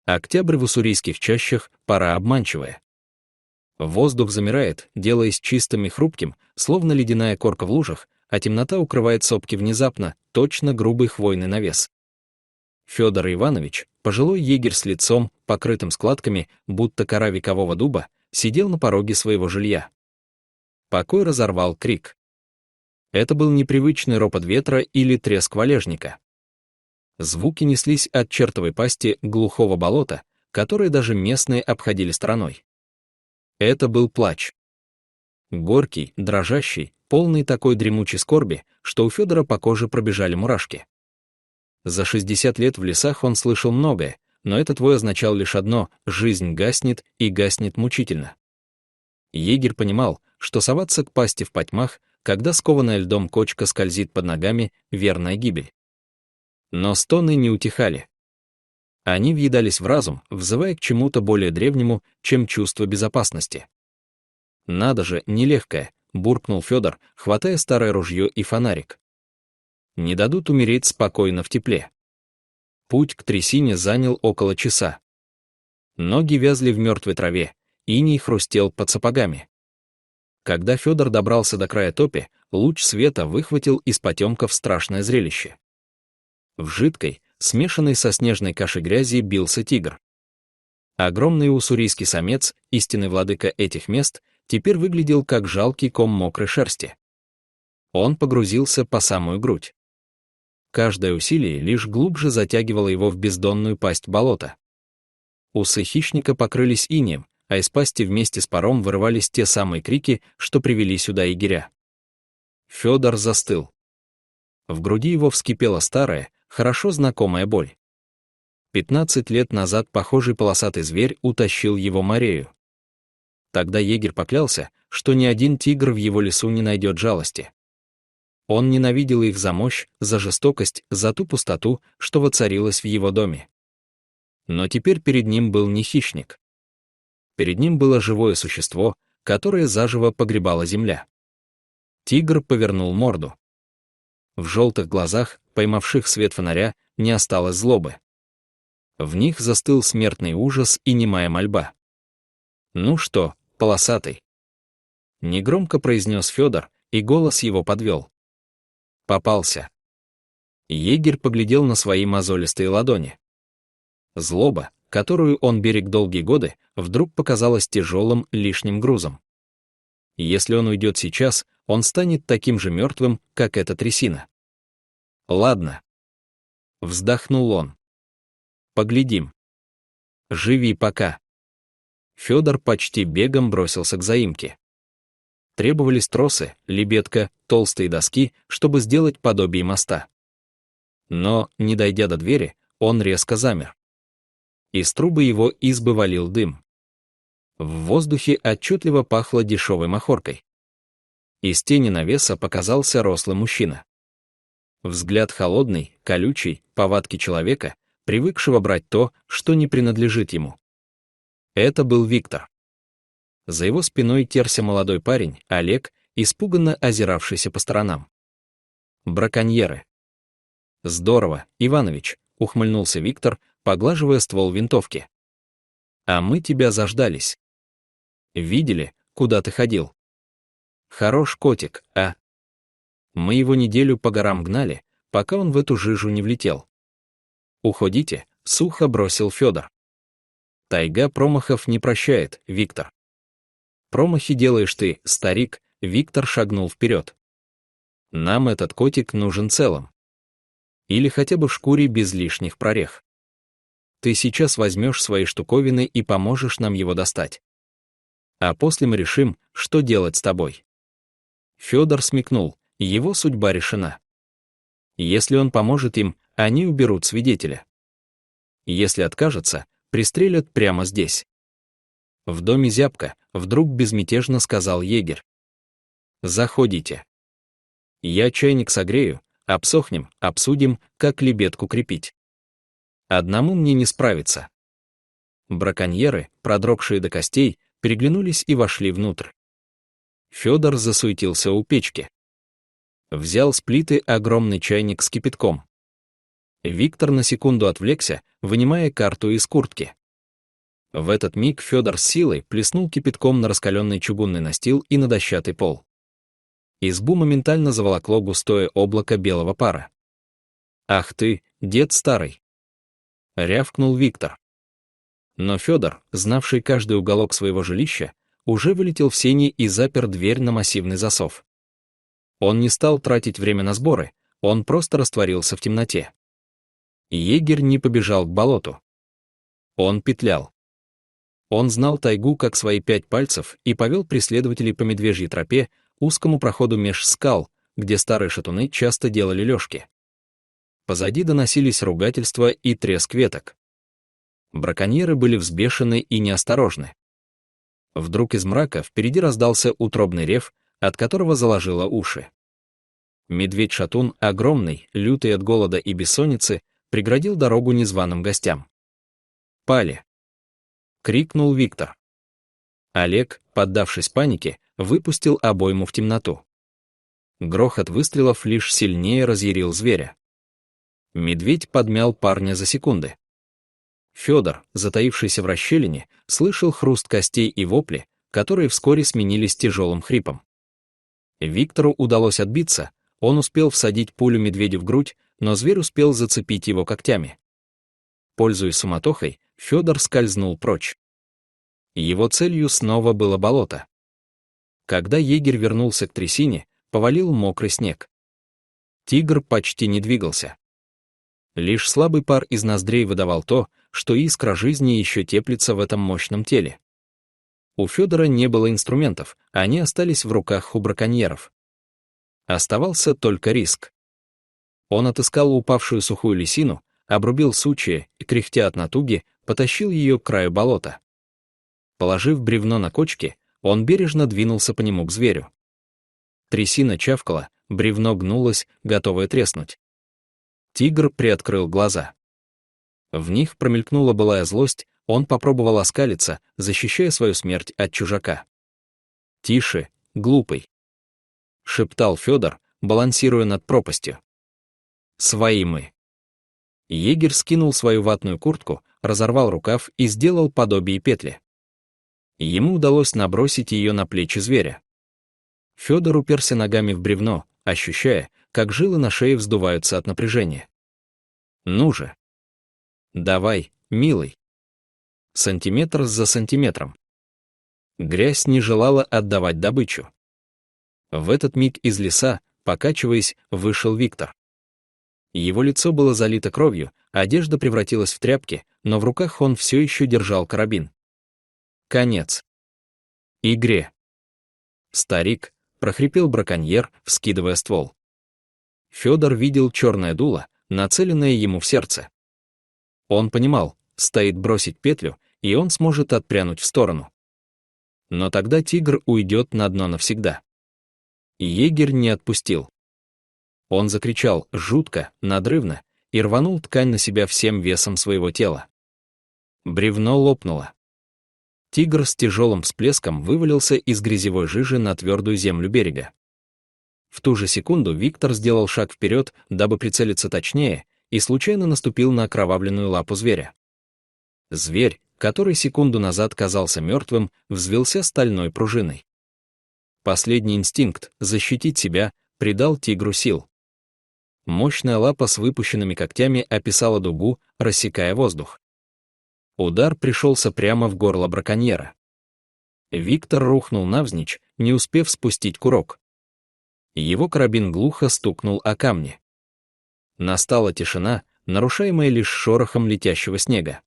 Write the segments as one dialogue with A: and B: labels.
A: Октябрь в уссурийских чащах — пора обманчивая. Воздух замирает, делаясь чистым и хрупким, словно ледяная корка в лужах, а темнота укрывает сопки внезапно, точно грубый хвойный навес. Федор Иванович, пожилой егерь с лицом, покрытым складками, будто кора векового дуба, сидел на пороге своего жилья. Покой разорвал крик. Это был непривычный ропот ветра или треск валежника. Звуки неслись от чертовой пасти глухого болота, которое даже местные обходили стороной. Это был плач. Горький, дрожащий, полный такой дремучей скорби, что у Федора по коже пробежали мурашки. За 60 лет в лесах он слышал многое, но этот вой означал лишь одно — жизнь гаснет и гаснет мучительно. Егерь понимал, что соваться к пасти в потьмах, когда скованная льдом кочка скользит под ногами, верная гибель. Но стоны не утихали. Они въедались в разум, взывая к чему-то более древнему, чем чувство безопасности. «Надо же, нелегкое», — буркнул Федор, хватая старое ружье и фонарик. «Не дадут умереть спокойно в тепле». Путь к трясине занял около часа. Ноги вязли в мертвой траве, иней хрустел под сапогами. Когда Федор добрался до края топи, луч света выхватил из потемков страшное зрелище. В жидкой, смешанной со снежной кашей грязи, бился тигр. Огромный уссурийский самец, истинный владыка этих мест, теперь выглядел как жалкий ком мокрой шерсти. Он погрузился по самую грудь. Каждое усилие лишь глубже затягивало его в бездонную пасть болота. Усы хищника покрылись инеем, а из пасти вместе с паром вырывались те самые крики, что привели сюда егеря. Федор застыл. В груди его вскипела старая, хорошо знакомая боль. 15 лет назад похожий полосатый зверь утащил его Марею. Тогда егерь поклялся, что ни один тигр в его лесу не найдет жалости. Он ненавидел их за мощь, за жестокость, за ту пустоту, что воцарилась в его доме. Но теперь перед ним был не хищник. Перед ним было живое существо, которое заживо погребала земля. Тигр повернул морду. В желтых глазах, поймавших свет фонаря, не осталось злобы. В них застыл смертный ужас и немая мольба. «Ну что, полосатый?» Негромко произнес Федор, и голос его подвел. «Попался». Егерь поглядел на свои мозолистые ладони. Злоба, которую он берег долгие годы, вдруг показалась тяжелым лишним грузом. Если он уйдет сейчас, он станет таким же мертвым, как эта трясина. «Ладно». Вздохнул он. «Поглядим. Живи пока». Федор почти бегом бросился к заимке. Требовались тросы, лебедка, толстые доски, чтобы сделать подобие моста. Но, не дойдя до двери, он резко замер. Из трубы его избы валил дым. В воздухе отчетливо пахло дешевой махоркой. Из тени навеса показался рослый мужчина. Взгляд холодный, колючий, повадки человека, привыкшего брать то, что не принадлежит ему. Это был Виктор. За его спиной терся молодой парень, Олег, испуганно озиравшийся по сторонам. Браконьеры. «Здорово, Иванович», — ухмыльнулся Виктор, поглаживая ствол винтовки. «А мы тебя заждались. Видели, куда ты ходил? Хорош котик, а? Мы его неделю по горам гнали, пока он в эту жижу не влетел». «Уходите», — сухо бросил Федор. «Тайга промахов не прощает, Виктор». «Промахи делаешь ты, старик», — Виктор шагнул вперед. «Нам этот котик нужен целым. Или хотя бы в шкуре без лишних прорех. Ты сейчас возьмешь свои штуковины и поможешь нам его достать. А после мы решим, что делать с тобой». Федор смекнул, его судьба решена. Если он поможет им, они уберут свидетеля. Если откажется, пристрелят прямо здесь. «В доме зябко», — вдруг безмятежно сказал егерь. «Заходите. Я чайник согрею, обсохнем, обсудим, как лебедку крепить. Одному мне не справиться». Браконьеры, продрогшие до костей, переглянулись и вошли внутрь. Федор засуетился у печки. Взял с плиты огромный чайник с кипятком. Виктор на секунду отвлекся, вынимая карту из куртки. В этот миг Федор с силой плеснул кипятком на раскаленный чугунный настил и на дощатый пол. Избу моментально заволокло густое облако белого пара. «Ах ты, дед старый!» — рявкнул Виктор. Но Федор, знавший каждый уголок своего жилища, уже вылетел в сени и запер дверь на массивный засов. Он не стал тратить время на сборы, он просто растворился в темноте. Егерь не побежал к болоту. Он петлял. Он знал тайгу как свои 5 пальцев и повел преследователей по медвежьей тропе, узкому проходу меж скал, где старые шатуны часто делали лёжки. Позади доносились ругательства и треск веток. Браконьеры были взбешены и неосторожны. Вдруг из мрака впереди раздался утробный рев, от которого заложило уши. Медведь-шатун, огромный, лютый от голода и бессонницы, преградил дорогу незваным гостям. «Пали!» — крикнул Виктор. Олег, поддавшись панике, выпустил обойму в темноту. Грохот выстрелов лишь сильнее разъярил зверя. Медведь подмял парня за секунды. Федор, затаившийся в расщелине, слышал хруст костей и вопли, которые вскоре сменились тяжелым хрипом. Виктору удалось отбиться, он успел всадить пулю медведю в грудь, но зверь успел зацепить его когтями. Пользуясь суматохой, Федор скользнул прочь. Его целью снова было болото. Когда егерь вернулся к трясине, повалил мокрый снег. Тигр почти не двигался. Лишь слабый пар из ноздрей выдавал то, что искра жизни еще теплится в этом мощном теле. У Федора не было инструментов, они остались в руках у браконьеров. Оставался только риск. Он отыскал упавшую сухую лисину, обрубил сучья и, кряхтя от натуги, потащил ее к краю болота. Положив бревно на кочки, он бережно двинулся по нему к зверю. Трясина чавкала, бревно гнулось, готовое треснуть. Тигр приоткрыл глаза. В них промелькнула былая злость, он попробовал оскалиться, защищая свою смерть от чужака. «Тише, глупый!» — шептал Федор, балансируя над пропастью. «Свои мы!» Егерь скинул свою ватную куртку, разорвал рукав и сделал подобие петли. Ему удалось набросить ее на плечи зверя. Федор уперся ногами в бревно, ощущая, как жилы на шее вздуваются от напряжения. «Ну же! Давай, милый!» Сантиметр за сантиметром. Грязь не желала отдавать добычу. В этот миг из леса, покачиваясь, вышел Виктор. Его лицо было залито кровью, одежда превратилась в тряпки, но в руках он все еще держал карабин. Конец. Игре. «Старик», — прохрипел браконьер, вскидывая ствол. Федор видел черное дуло, нацеленное ему в сердце. Он понимал, стоит бросить петлю, и он сможет отпрянуть в сторону. Но тогда тигр уйдет на дно навсегда. Егерь не отпустил. Он закричал жутко, надрывно, и рванул ткань на себя всем весом своего тела. Бревно лопнуло. Тигр с тяжелым всплеском вывалился из грязевой жижи на твердую землю берега. В ту же секунду Виктор сделал шаг вперед, дабы прицелиться точнее, и случайно наступил на окровавленную лапу зверя. Зверь, который секунду назад казался мертвым, взвился стальной пружиной. Последний инстинкт — защитить себя — придал тигру сил. Мощная лапа с выпущенными когтями описала дугу, рассекая воздух. Удар пришелся прямо в горло браконьера. Виктор рухнул навзничь, не успев спустить курок. Его карабин глухо стукнул о камни. Настала тишина, нарушаемая лишь шорохом летящего снега.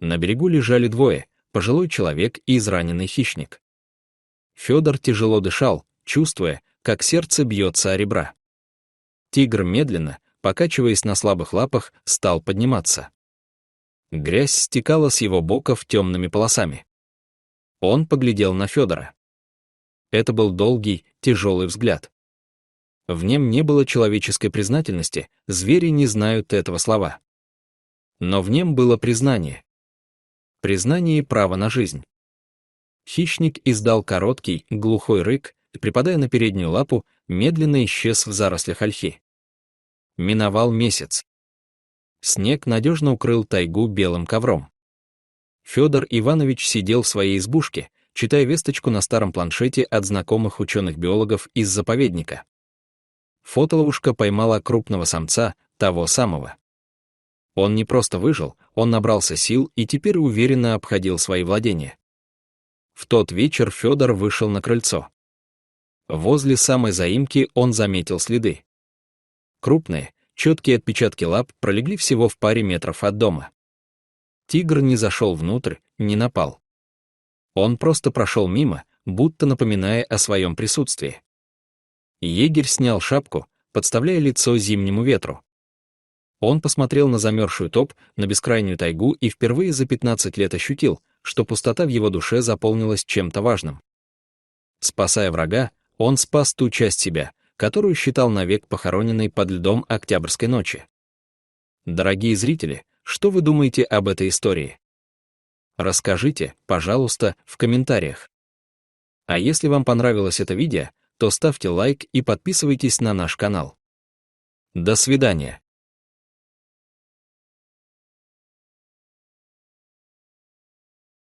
A: На берегу лежали двое, пожилой человек и израненный хищник. Федор тяжело дышал, чувствуя, как сердце бьется о ребра. Тигр медленно, покачиваясь на слабых лапах, стал подниматься. Грязь стекала с его боков темными полосами. Он поглядел на Федора. Это был долгий, тяжелый взгляд. В нем не было человеческой признательности, звери не знают этого слова. Но в нем было признание. Признание права на жизнь. Хищник издал короткий, глухой рык и, припадая на переднюю лапу, медленно исчез в зарослях ольхи. Миновал месяц. Снег надежно укрыл тайгу белым ковром. Федор Иванович сидел в своей избушке, читая весточку на старом планшете от знакомых ученых-биологов из заповедника. Фотоловушка поймала крупного самца, того самого. Он не просто выжил, он набрался сил и теперь уверенно обходил свои владения. В тот вечер Федор вышел на крыльцо. Возле самой заимки он заметил следы. Крупные, четкие отпечатки лап пролегли всего в паре метров от дома. Тигр не зашел внутрь, не напал. Он просто прошел мимо, будто напоминая о своем присутствии. Егерь снял шапку, подставляя лицо зимнему ветру. Он посмотрел на замерзшую топ, на бескрайнюю тайгу и впервые за 15 лет ощутил, что пустота в его душе заполнилась чем-то важным. Спасая врага, он спас ту часть себя, которую считал навек похороненной под льдом октябрьской ночи. Дорогие зрители, что вы думаете об этой истории? Расскажите, пожалуйста, в комментариях. А если вам понравилось это видео, то ставьте лайк и подписывайтесь на наш канал. До свидания.